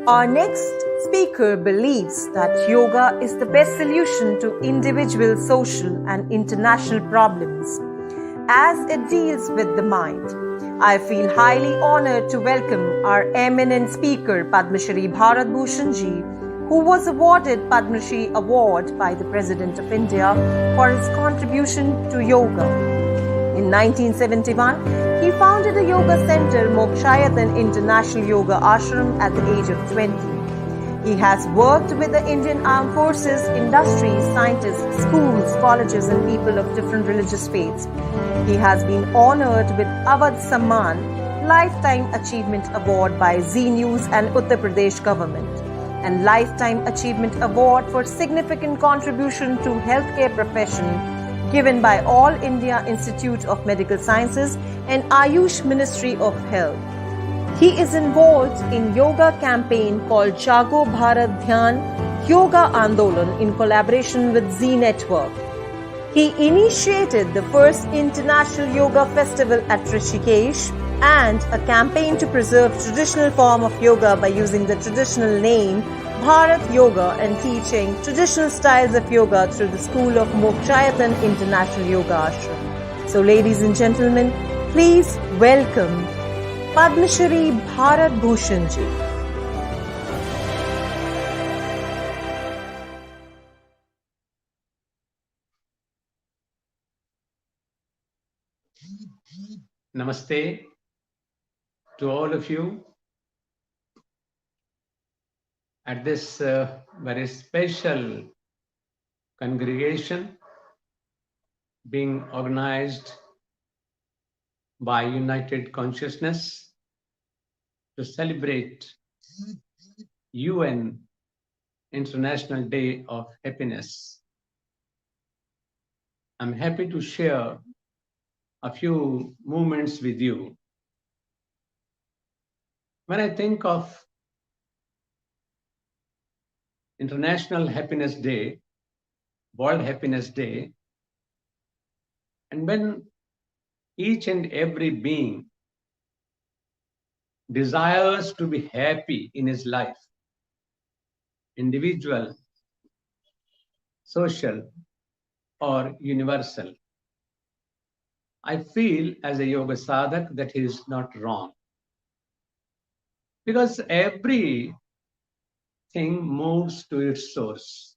Our next speaker believes that yoga is the best solution to individual, social, and international problems as it deals with the mind. I feel highly honored to welcome our eminent speaker, Padma Shri Bharat Bhushan Ji, who was awarded Padma Shri Award by the President of India for his contribution to yoga. In 1971, he founded a yoga center, Mokshayatan International Yoga Ashram, at the age of 20. He has worked with the Indian Armed Forces, industry, scientists, schools, colleges, and people of different religious faiths. He has been honored with Awadh Samman, Lifetime Achievement Award by Zee News and Uttar Pradesh government, and Lifetime Achievement Award for significant contribution to healthcare profession given by All India Institute of Medical Sciences and Ayush Ministry of Health. He is involved in yoga campaign called Jago Bharat Dhyan Yoga Andolan in collaboration with Zee Network. He initiated the first International Yoga Festival at Rishikesh and a campaign to preserve traditional form of yoga by using the traditional name Bharat Yoga and teaching traditional styles of yoga through the school of Mokshayatan International Yoga Ashram. So ladies and gentlemen, please welcome Padma Shri Bharat Bhushan Ji. Namaste to all of you at this very special congregation being organized by United Consciousness to celebrate UN International Day of Happiness. I'm happy to share a few moments with you. When I think of International Happiness Day, World Happiness Day, and when each and every being desires to be happy in his life, individual, social, or universal, I feel as a yoga sadhak that he is not wrong. Because everything moves to its source.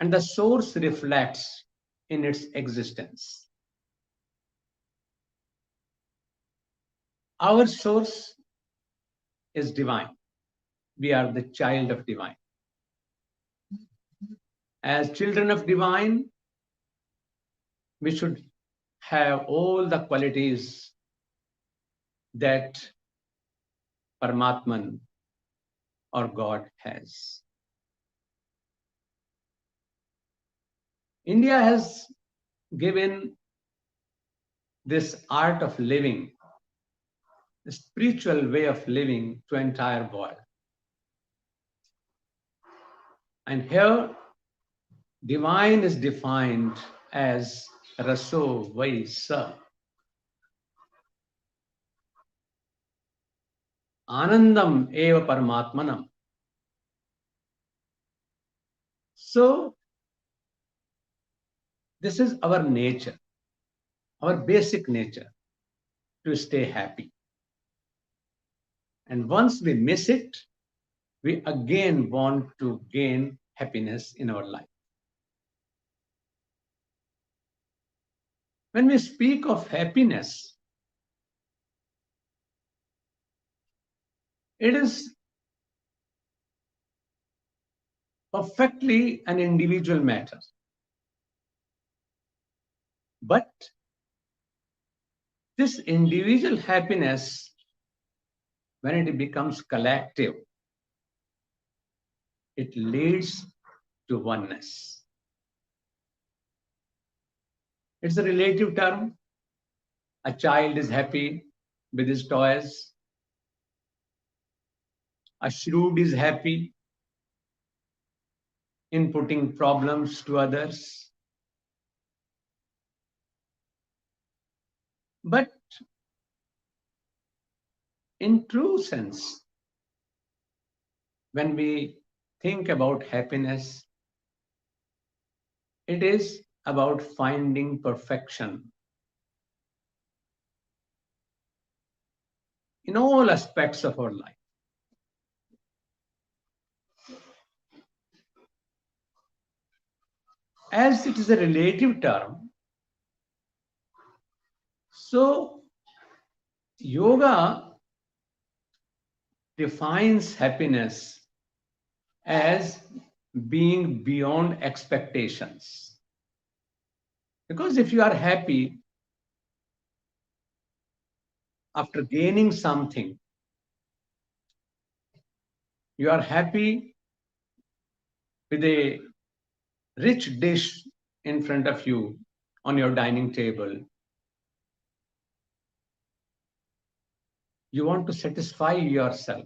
And the source reflects in its existence. Our source is divine. We are the child of divine. As children of divine, we should have all the qualities that Paramatman or God has. India has given this art of living, the spiritual way of living to entire world. And here, divine is defined as Raso Vaisa. Anandam eva Paramatmanam. So, this is our nature, our basic nature, to stay happy. And once we miss it, we again want to gain happiness in our life. When we speak of happiness, it is perfectly an individual matter. But this individual happiness, when it becomes collective, it leads to oneness. It's a relative term. A child is happy with his toys. A shrewd is happy in putting problems to others. But in true sense, when we think about happiness, it is about finding perfection in all aspects of our life. As it is a relative term, so yoga defines happiness as being beyond expectations. Because if you are happy after gaining something, you are happy with a rich dish in front of you on your dining table. You want to satisfy yourself,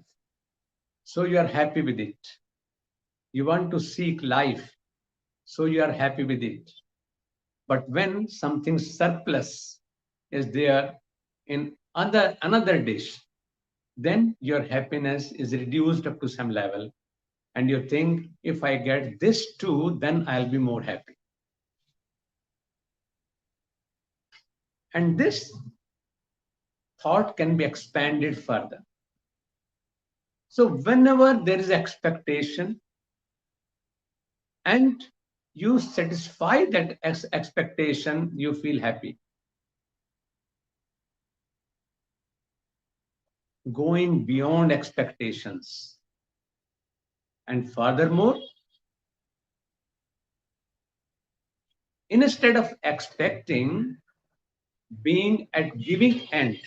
so you are happy with it. You want to seek life, so you are happy with it. But when something surplus is there in another dish, then your happiness is reduced up to some level, and you think, if I get this too, then I'll be more happy. And this thought can be expanded further. So whenever there is expectation and you satisfy that expectation, you feel happy. Going beyond expectations. And furthermore, instead of expecting, being at giving end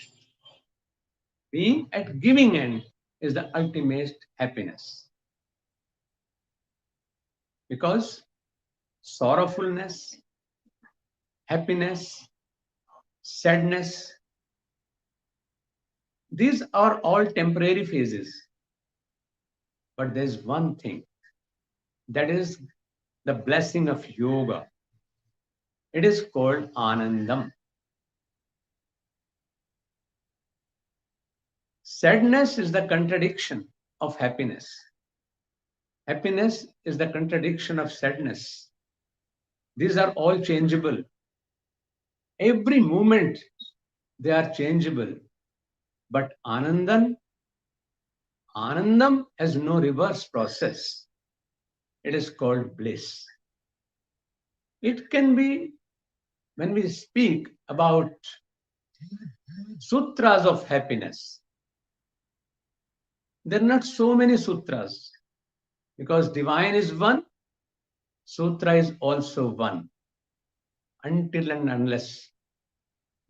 is the ultimate happiness. Because sorrowfulness, happiness, sadness, these are all temporary phases. But there's one thing, that is the blessing of yoga. It is called Anandam. Sadness is the contradiction of happiness. Happiness is the contradiction of sadness. These are all changeable. Every moment they are changeable. But Anandam has no reverse process. It is called bliss. It can be, when we speak about sutras of happiness, there are not so many sutras, because divine is one, sutra is also one. Until and unless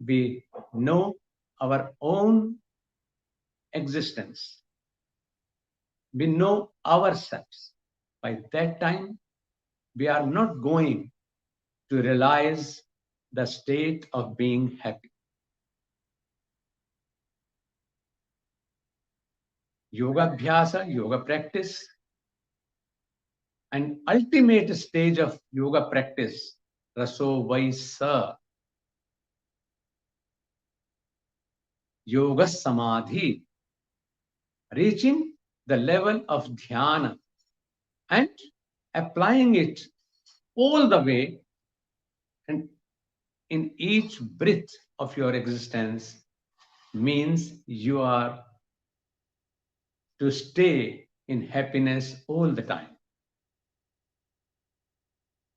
we know our own existence, we know ourselves, by that time we are not going to realize the state of being happy. Yoga abhyasa, yoga practice, an ultimate stage of yoga practice, raso vaisa, yoga samadhi, reaching the level of dhyana and applying it all the way, and in each breath of your existence means you are to stay in happiness all the time.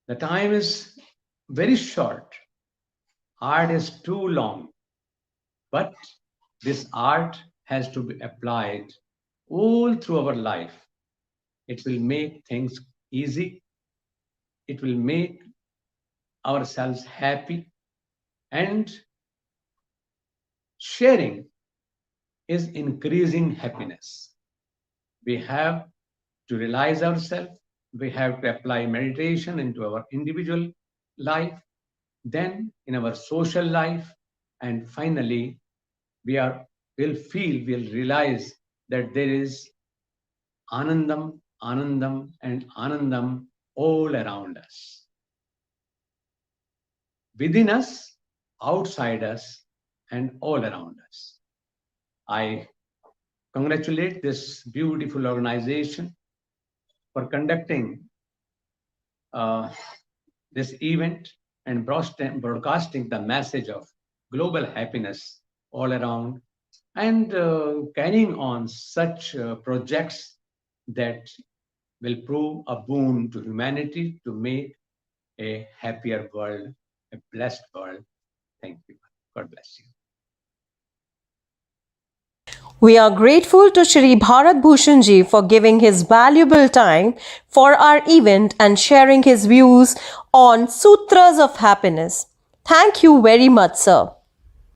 The time is very short. Art is too long. But this art has to be applied all through our life. It will make things easy. It will make ourselves happy. And sharing is increasing happiness. We have to realize ourselves. We have to apply meditation into our individual life, then in our social life, and finally we'll realize that there is Anandam, Anandam, and Anandam all around us. Within us, outside us, and all around us. I congratulate this beautiful organization for conducting this event and broadcasting the message of global happiness all around, and carrying on such projects that will prove a boon to humanity to make a happier world, a blessed world. Thank you. God bless you. We are grateful to Shri Bharat Bhushan Ji for giving his valuable time for our event and sharing his views on Sutras of Happiness. Thank you very much, sir.